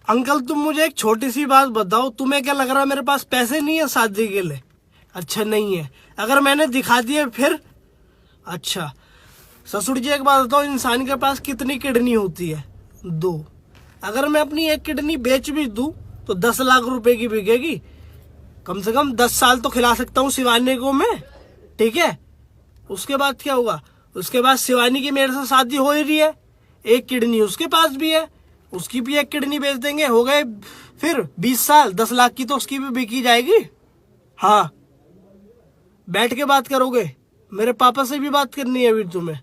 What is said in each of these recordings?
Uncle तुम मुझे एक छोटी सी बात बताओ, तुम्हें क्या लग रहा है मेरे पास पैसे नहीं है शादी के लिए? अच्छा नहीं है, अगर मैंने दिखा दिए फिर? अच्छा ससुर जी एक बात बताओ, इंसान के पास कितनी किडनी होती है? 2। अगर मैं अपनी एक किडनी बेच भी दूं तो 10 लाख रुपए की बिकेगी। कम से कम 10 साल तो खिला सकता हूँ शिवानी को मैं, ठीक है? उसके बाद क्या होगा? उसके बाद शिवानी की मेरे से शादी हो ही रही है, एक किडनी उसके पास भी है, उसकी भी एक किडनी बेच देंगे, हो गए फिर 20 साल, 10 लाख की तो उसकी भी बिकी जाएगी। हाँ बैठ के बात करोगे? मेरे पापा से भी बात करनी है अभी तुम्हें,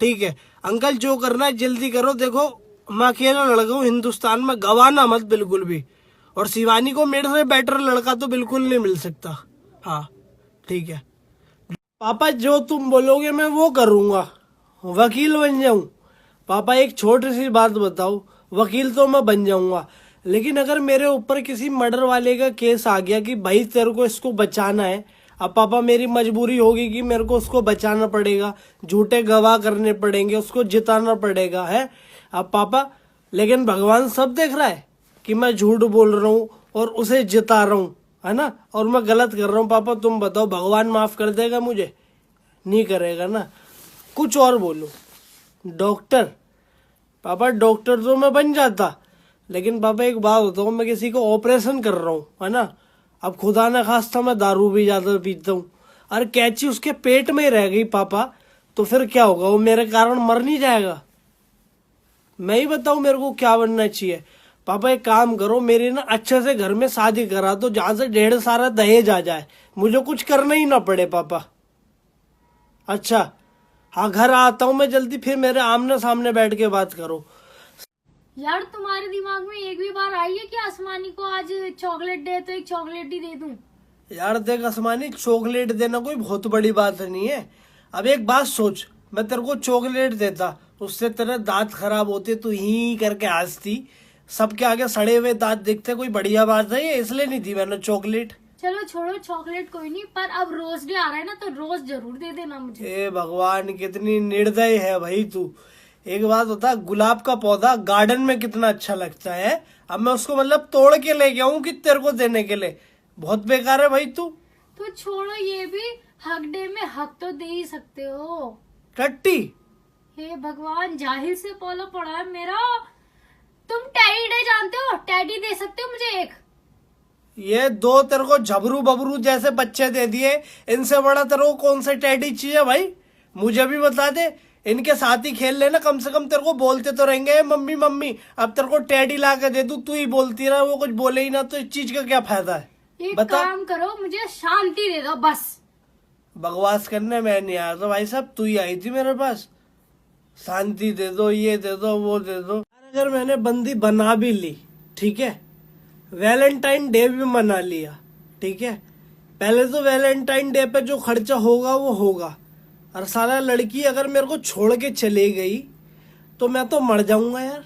ठीक है? अंकल जो करना है जल्दी करो, देखो मैं अकेला लड़का हूँ हिंदुस्तान में, गवाना मत बिल्कुल भी। और शिवानी को मेरे से बेटर लड़का तो बिल्कुल नहीं मिल सकता। हाँ ठीक है पापा, जो तुम बोलोगे मैं वो करूँगा, वकील बन जाऊँ? पापा एक छोटी सी बात बताओ, वकील तो मैं बन जाऊंगा, लेकिन अगर मेरे ऊपर किसी मर्डर वाले का केस आ गया कि भाई तेरे को इसको बचाना है, अब पापा मेरी मजबूरी होगी कि मेरे को उसको बचाना पड़ेगा, झूठे गवाह करने पड़ेंगे, उसको जिताना पड़ेगा, है? अब पापा लेकिन भगवान सब देख रहा है कि मैं झूठ बोल रहा हूँ और उसे जिता रहा हूँ, है ना? और मैं गलत कर रहा हूँ। पापा तुम बताओ, भगवान माफ कर देगा मुझे? नहीं करेगा ना? कुछ और बोलो। डॉक्टर? पापा डॉक्टर तो मैं बन जाता, लेकिन पापा एक बात बताऊँ, मैं किसी को ऑपरेशन कर रहा हूँ, है ना? अब खुदा न खास्ता मैं दारू भी ज्यादा पीता हूँ, और कैची उसके पेट में ही रह गई पापा, तो फिर क्या होगा? वो मेरे कारण मर नहीं जाएगा? मैं ही बताऊँ मेरे को क्या बनना चाहिए? पापा एक काम करो, मेरी ना अच्छे से घर में शादी करा दो, जहाँ से 1.5 सारा दहेज आ जाए, मुझे कुछ करना ही ना पड़े पापा। अच्छा हाँ घर आता हूँ मैं जल्दी, फिर मेरे आमने सामने बैठ के बात करो। यार तुम्हारे दिमाग में एक भी बार आई है कि आसमानी को आज चॉकलेट दे तो एक चॉकलेट ही दे दूं? यार देख आसमानी, चॉकलेट देना कोई बहुत बड़ी बात नहीं है। अब एक बात सोच, मैं तेरे को चॉकलेट देता, उससे तेरे दांत खराब होते, तू ही करके हंसती, सबके आगे सड़े हुए दांत दिखते, कोई बढ़िया बात है ये? इसलिए नहीं दी मैंने चॉकलेट। चलो छोड़ो चॉकलेट कोई नहीं, पर अब रोज डे आ रहा है ना, तो रोज जरूर दे देना मुझे। ए भगवान कितनी निर्दय है भाई तू। एक बात बता, गुलाब का पौधा गार्डन में कितना अच्छा लगता है, अब मैं उसको मतलब तोड़ के लेके आऊं कि तेरे को देने के लिए? बहुत बेकार है भाई तू। तो छोड़ो ये भी, हक डे में हक तो दे ही सकते हो। टट्टी हे भगवान, जाहिल से पौला पड़ा है मेरा। तुम टेडी डे जानते हो? टेडी दे सकते हो मुझे एक? ये 2 तेरे को झबरू बबरू जैसे बच्चे दे दिए, इनसे बड़ा तेरे को कौन सा टेडी चाहिए भाई? मुझे भी बता दे, इनके साथ ही खेल लेना, कम से कम तेरे को बोलते तो रहेंगे मम्मी मम्मी। अब तेरे को टेडी ला के दे दूं, तू ही बोलती रहा, वो कुछ बोले ही ना, तो इस चीज का क्या फायदा है? एक बता। काम करो, मुझे शांति दे दो बस। बकवास करने मैं नहीं आया था भाई साहब, तू ही आई थी मेरे पास, शांति दे दो, ये दे दो, वो दे दो। अगर मैंने बंदी बना भी ली, ठीक है, वैलेंटाइन डे भी मना लिया, ठीक है, पहले तो वैलेंटाइन डे पे जो खर्चा होगा वो होगा, और सारा लड़की अगर मेरे को छोड़ के चली गई तो मैं तो मर जाऊंगा यार।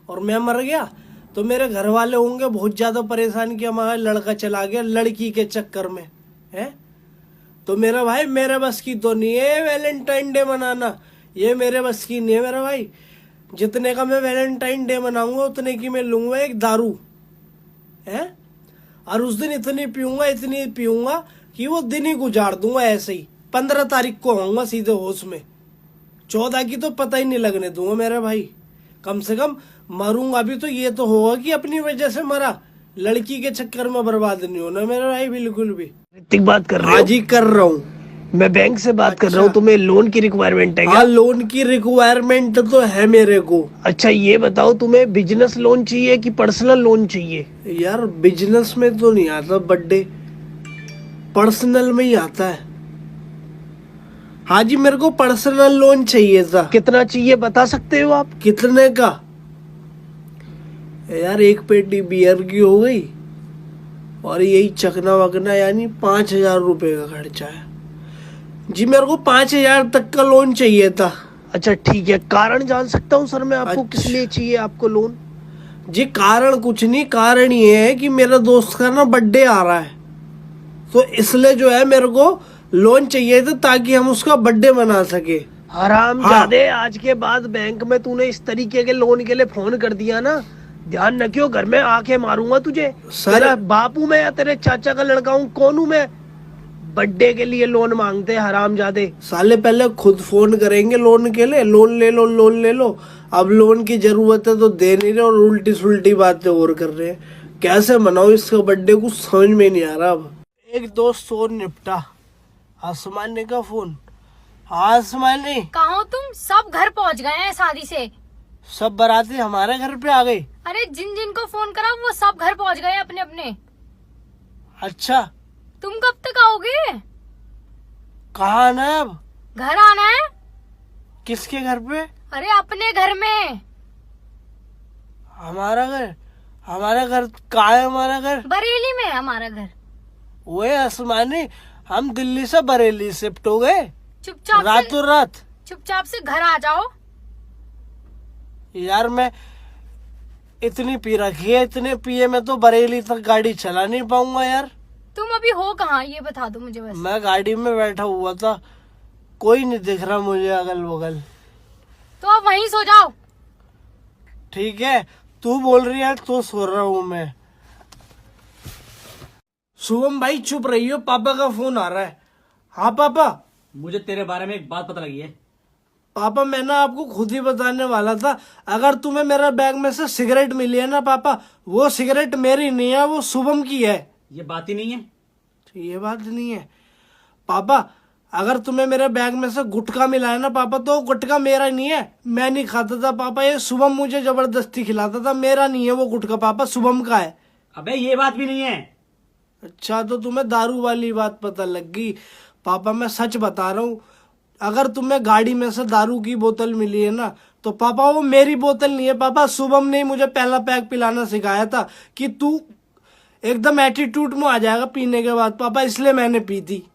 और मैं मर गया तो मेरे घर वाले होंगे बहुत ज्यादा परेशान कि हमारा लड़का चला गया लड़की के चक्कर में, है? तो मेरा भाई मेरे बस की तो नहीं है वैलेंटाइन डे मनाना, ये मेरे बस की नहीं है मेरा भाई। जितने का मैं वैलेंटाइन डे मनाऊंगा उतने की मैं लूंगा एक दारू, है? और उस दिन इतनी पीऊंगा कि वो दिन ही गुजार दूंगा ऐसे ही। 15 तारीख को आऊंगा सीधे होश में, 14 की तो पता ही नहीं लगने दूंगा मेरे भाई। कम से कम मरूंगा भी तो ये तो होगा कि अपनी वजह से मरा, लड़की के चक्कर में बर्बाद नहीं होना मेरा भाई बिल्कुल भी। ऋतिक बात कर रहे हो? आज ही कर रहा हूँ मैं बैंक से बात कर रहा हूँ। तुम्हें लोन की रिक्वायरमेंट है क्या? हाँ लोन की रिक्वायरमेंट तो है मेरे को। अच्छा ये बताओ, तुम्हें बिजनेस लोन चाहिए कि पर्सनल लोन चाहिए? यार बिजनेस में तो नहीं आता बर्थडे, पर्सनल में ही आता है। हाँ जी मेरे को पर्सनल लोन चाहिए था। कितना चाहिए बता सकते हो आप? कितने का? यार एक पेटी बियर की हो गई और यही चकना वकना, यानी 5,000 रुपए का खर्चा है जी। मेरे को 5,000 तक का लोन चाहिए था। अच्छा ठीक है, कारण जान सकता हूँ सर मैं आपको? किस लिए चाहिए आपको लोन? जी कारण कुछ नहीं, कारण ये है कि मेरा दोस्त का ना बर्थडे आ रहा है, तो इसलिए जो है मेरे को लोन चाहिए था ताकि हम उसका बर्थडे मना सके। हराम जादे, आज के बाद बैंक में तूने इस तरीके के लोन के लिए फोन कर दिया ना, ध्यान रखियो, घर में आके मारूंगा तुझे। सर- तेरा बाप हूं मैं या तेरे चाचा का लड़का हूँ? कौन हूँ मैं? बर्थडे के लिए लोन मांगते हैं हरामजादे। साले पहले खुद फोन करेंगे लोन के लिए, लोन ले लो लोन ले लो। अब लोन की जरूरत है तो दे नहीं रहे और उल्टी सुल्टी बातें और कर रहे हैं। कैसे मनाओ इसका बर्थडे, कुछ समझ में नहीं आ रहा। अब एक दोस्त और निपटा, आसमानी का फोन। हाँ आसमानी, कहाँ हो तुम? सब घर पहुँच गए हैं शादी से। सब बाराती हमारे घर पे आ गई। अरे जिन जिन को फोन करा वो सब घर पहुँच गए अपने अपने। अच्छा, तुम कब तक आओगे? कहाँ आना है अब? घर आना है। किसके घर पे? अरे अपने घर में। हमारा घर? हमारा घर कहाँ है? हमारा घर बरेली में है हमारा घर। वो आसमानी, हम दिल्ली से बरेली शिफ्ट हो गए चुपचाप रातों रात। चुपचाप से घर आ जाओ। यार मैं इतनी पी रखी है, इतने पिए में तो बरेली तक गाड़ी चला नहीं पाऊंगा यार। तुम अभी हो कहाँ ये बता दो मुझे बस। मैं गाड़ी में बैठा हुआ था, कोई नहीं दिख रहा मुझे अगल बगल। तो अब वहीं सो जाओ। ठीक है, तू बोल रही है तो सो रहा हूँ मैं। शुभम भाई चुप रही हो, पापा का फोन आ रहा है। हाँ पापा। मुझे तेरे बारे में एक बात पता लगी है। पापा मैं ना आपको खुद ही बताने वाला था, अगर तुम्हें मेरा बैग में से सिगरेट मिली है ना पापा, वो सिगरेट मेरी नहीं है, वो शुभम की है। ये बात ही नहीं है। ये बात नहीं है पापा। अगर तुम्हें मेरे बैग में से गुटखा मिला है ना पापा, तो गुटखा मेरा नहीं है, मैं नहीं खाता था पापा, ये शुभम मुझे जबरदस्ती खिलाता था, मेरा नहीं है वो गुटखा पापा, शुभम का है। अबे ये बात भी नहीं है। अच्छा, तो तुम्हें दारू वाली बात पता लग गई। पापा मैं सच बता रहा हूँ, अगर तुम्हें गाड़ी में से दारू की बोतल मिली है ना, तो पापा वो मेरी बोतल नहीं है पापा, शुभम ने मुझे पहला पैक पिलाना सिखाया था कि तू एकदम एटीट्यूड में आ जाएगा पीने के बाद पापा, इसलिए मैंने पी थी।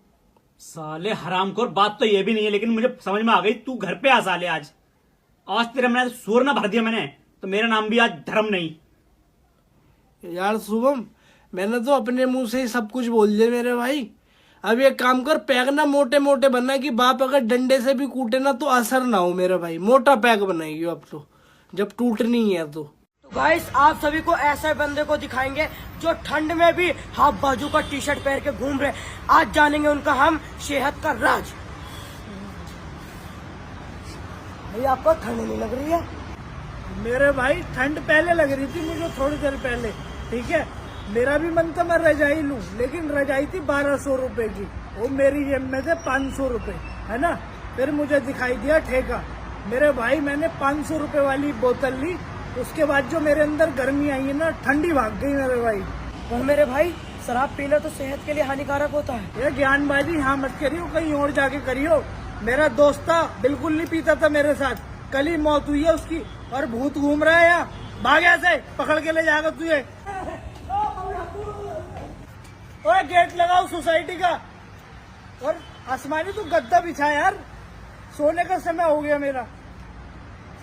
साले हरामखोर, बात तो ये भी नहीं है, लेकिन मुझे समझ में आ गई। तू घर पे आ साले। आज आज तेरा मैंने सूर ना भर दिया मैंने, तो मेरा नाम भी आज धर्म नहीं। यार शुभम, मैंने तो अपने मुंह से ही सब कुछ बोल दिया मेरे भाई। अब एक काम कर, पैक ना मोटे मोटे बनना कि बाप अगर डंडे से भी कूटे ना तो असर ना हो मेरे भाई, मोटा पैक बनाएगी अब तो, जब टूटनी है तो। गाइस आप सभी को ऐसे बंदे को दिखाएंगे जो ठंड में भी हाफ बाजू का टी शर्ट पहन के घूम रहे। आज जानेंगे उनका हम सेहत का राज। भाई आपको ठंड नहीं लग रही है? मेरे भाई ठंड पहले लग रही थी मुझे, थोड़ी देर पहले, ठीक है। मेरा भी मन था मैं रजाई लूं, लेकिन रजाई थी 1200 रुपए की, वो मेरी जेब में थे 500 रुपए, है ना। फिर मुझे दिखाई दिया ठेका। मेरे भाई मैंने 500 रुपए वाली बोतल ली, उसके बाद जो मेरे अंदर गर्मी आई है ना, ठंडी भाग गई मेरे भाई। और मेरे भाई शराब पीना तो सेहत के लिए हानिकारक होता है। ये ज्ञानबाजी यहाँ मत करियो, कहीं और जाके करियो। मेरा दोस्त था, बिल्कुल नहीं पीता था मेरे साथ, कल ही मौत हुई है उसकी, और भूत घूम रहा है यहाँ। भाग ऐसे, पकड़ के ले जाएगा तुझे। ओए गेट लगाओ सोसाइटी का। और आसमानी तू गद्दा बिछा यार, सोने का समय हो गया मेरा,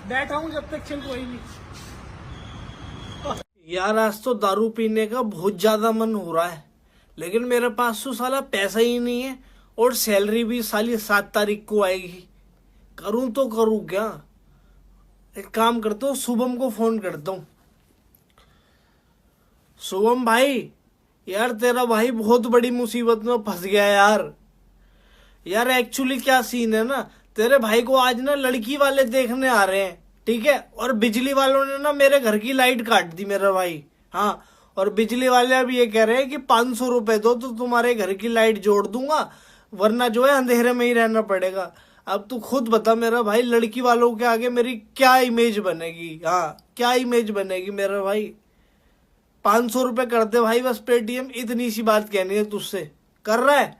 बैठा हूँ जब तक, चल कोई नहीं। यार आज तो दारू पीने का बहुत ज्यादा मन हो रहा है, लेकिन मेरे पास तो साला पैसा ही नहीं है, और सैलरी भी साली 7 तारीख को आएगी। करूं तो करूं क्या? एक काम करता हूँ, शुभम को फोन करता हूँ। शुभम भाई, यार तेरा भाई बहुत बड़ी मुसीबत में फंस गया यार। यार एक्चुअली क्या सीन है ना, तेरे भाई को आज ना लड़की वाले देखने आ रहे हैं, ठीक है। और बिजली वालों ने ना मेरे घर की लाइट काट दी मेरा भाई। हाँ, और बिजली वाले अब ये कह रहे हैं कि 500 रुपए दो तो तुम्हारे घर की लाइट जोड़ दूंगा, वरना जो है अंधेरे में ही रहना पड़ेगा। अब तू खुद बता मेरा भाई, लड़की वालों के आगे मेरी क्या इमेज बनेगी? हाँ, क्या इमेज बनेगी मेरा भाई? 500 रुपए कर दे भाई बस पेटीएम, इतनी सी बात कहनी है तुझसे। कर रहा है?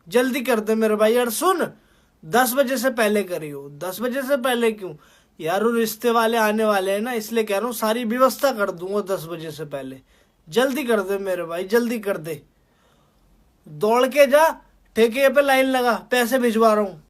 जल्दी कर दे मेरे भाई। यार सुन, 10 बजे से पहले करियो। 10 बजे से पहले क्यों यार? वो रिश्ते वाले आने वाले हैं ना, इसलिए कह रहा हूँ, सारी व्यवस्था कर दूंगा 10 बजे से पहले। जल्दी कर दे मेरे भाई, जल्दी कर दे। दौड़ के जा, ठेके पे लाइन लगा, पैसे भिजवा रहा हूँ।